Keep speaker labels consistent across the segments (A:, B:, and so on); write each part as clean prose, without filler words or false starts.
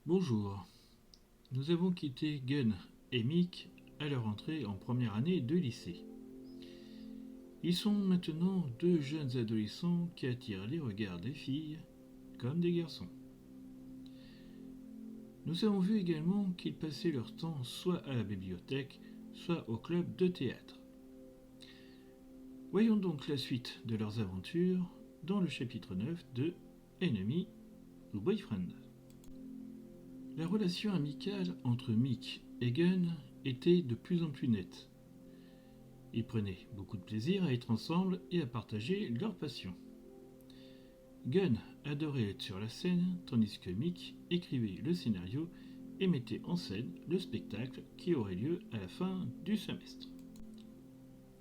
A: Bonjour, nous avons quitté Gunn et Mick à leur entrée en première année de lycée. Ils sont maintenant deux jeunes adolescents qui attirent les regards des filles comme des garçons. Nous avons vu également qu'ils passaient leur temps soit à la bibliothèque, soit au club de théâtre. Voyons donc la suite de leurs aventures dans le chapitre 9 de Enemy ou Boyfriend. La relation amicale entre Mick et Gunn était de plus en plus nette. Ils prenaient beaucoup de plaisir à être ensemble et à partager leur passion. Gunn adorait être sur la scène, tandis que Mick écrivait le scénario et mettait en scène le spectacle qui aurait lieu à la fin du semestre.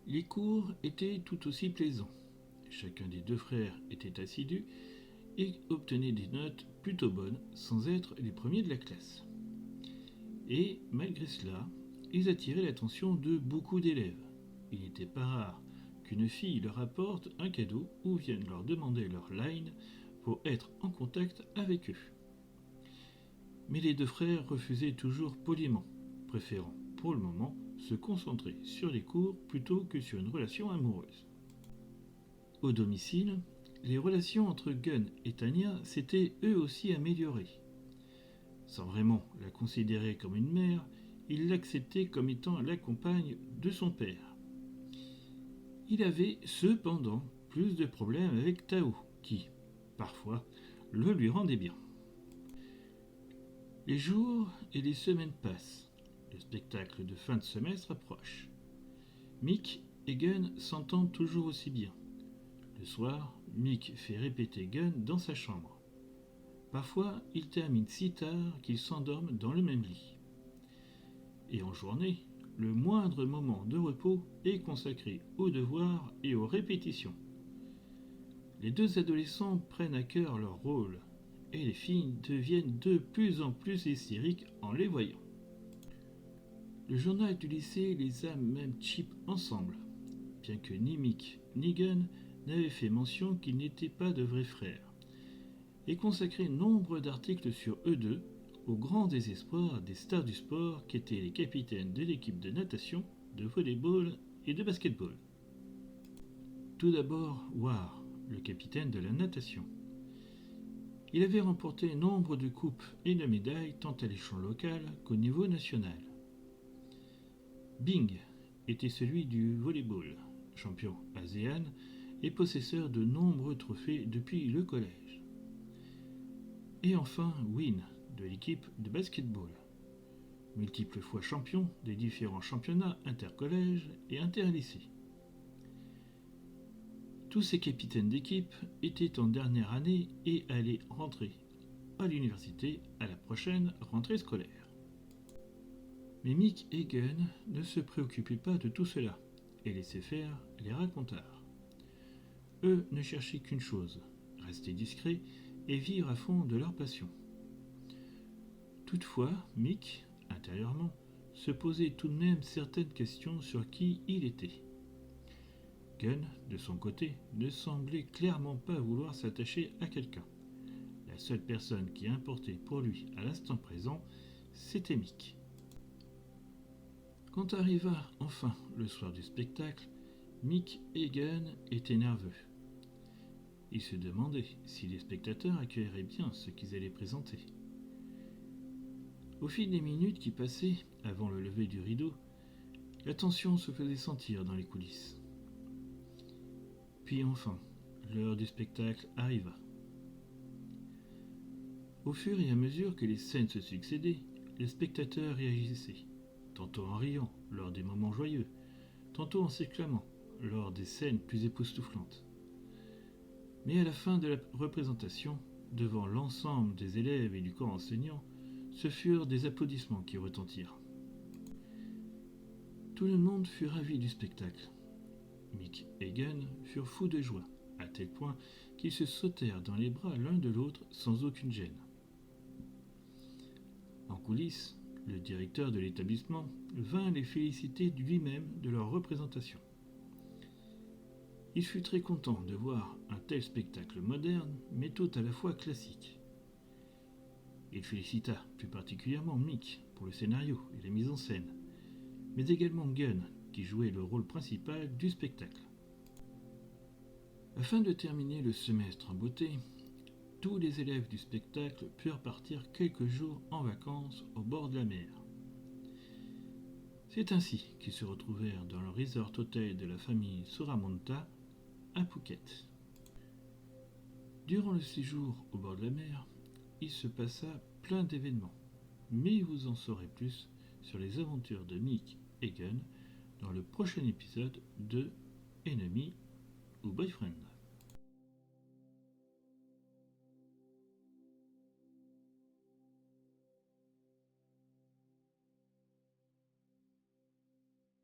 A: Les cours étaient tout aussi plaisants. Chacun des deux frères était assidu et obtenait des notes plutôt bonnes sans être les premiers de la classe. Et malgré cela, ils attiraient l'attention de beaucoup d'élèves. Il n'était pas rare qu'une fille leur apporte un cadeau ou vienne leur demander leur line pour être en contact avec eux. Mais les deux frères refusaient toujours poliment, préférant pour le moment se concentrer sur les cours plutôt que sur une relation amoureuse. Au domicile, les relations entre Gunn et Tanya s'étaient eux aussi améliorées. Sans vraiment la considérer comme une mère, il l'acceptait comme étant la compagne de son père. Il avait cependant plus de problèmes avec Tao, qui, parfois, le lui rendait bien. Les jours et les semaines passent. Le spectacle de fin de semestre approche. Mick et Gunn s'entendent toujours aussi bien. Le soir, Mick fait répéter Gunn dans sa chambre. Parfois, ils terminent si tard qu'ils s'endorment dans le même lit. Et en journée, le moindre moment de repos est consacré aux devoirs et aux répétitions. Les deux adolescents prennent à cœur leur rôle, et les filles deviennent de plus en plus hystériques en les voyant. Le journal du lycée les a même cheap ensemble, bien que ni Mick ni Gunn n'avaient fait mention qu'ils n'étaient pas de vrais frères, et consacré nombre d'articles sur eux deux, au grand désespoir des stars du sport qui étaient les capitaines de l'équipe de natation, de volleyball et de basketball. Tout d'abord, War, le capitaine de la natation. Il avait remporté nombre de coupes et de médailles tant à l'échelon local qu'au niveau national. Bing était celui du volleyball, champion ASEAN et possesseur de nombreux trophées depuis le collège. Et enfin Win, de l'équipe de basketball, multiple fois champion des différents championnats intercollèges et interlycées. Tous ces capitaines d'équipe étaient en dernière année et allaient rentrer à l'université à la prochaine rentrée scolaire. Mais Mick et Gunn ne se préoccupaient pas de tout cela et laissaient faire les racontars. Eux ne cherchaient qu'une chose, rester discrets et vivre à fond de leur passion. Toutefois, Mick, intérieurement, se posait tout de même certaines questions sur qui il était. Gunn, de son côté, ne semblait clairement pas vouloir s'attacher à quelqu'un. La seule personne qui importait pour lui à l'instant présent, c'était Mick. Quand arriva enfin le soir du spectacle, Mick et Gunn étaient nerveux. Ils se demandaient si les spectateurs accueilleraient bien ce qu'ils allaient présenter. Au fil des minutes qui passaient avant le lever du rideau, la tension se faisait sentir dans les coulisses. Puis enfin, l'heure du spectacle arriva. Au fur et à mesure que les scènes se succédaient, les spectateurs réagissaient, tantôt en riant lors des moments joyeux, tantôt en s'exclamant lors des scènes plus époustouflantes. Mais à la fin de la représentation, devant l'ensemble des élèves et du corps enseignant, ce furent des applaudissements qui retentirent. Tout le monde fut ravi du spectacle. Mick et Gunn furent fous de joie, à tel point qu'ils se sautèrent dans les bras l'un de l'autre sans aucune gêne. En coulisses, le directeur de l'établissement vint les féliciter lui-même de leur représentation. Il fut très content de voir un tel spectacle moderne, mais tout à la fois classique. Il félicita plus particulièrement Mick pour le scénario et la mise en scène, mais également Gunn qui jouait le rôle principal du spectacle. Afin de terminer le semestre en beauté, tous les élèves du spectacle purent partir quelques jours en vacances au bord de la mer. C'est ainsi qu'ils se retrouvèrent dans le resort hôtel de la famille Soramonta à Phuket. Durant le séjour au bord de la mer, il se passa plein d'événements, mais vous en saurez plus sur les aventures de Mick et Gunn dans le prochain épisode de Enemy ou Boyfriend.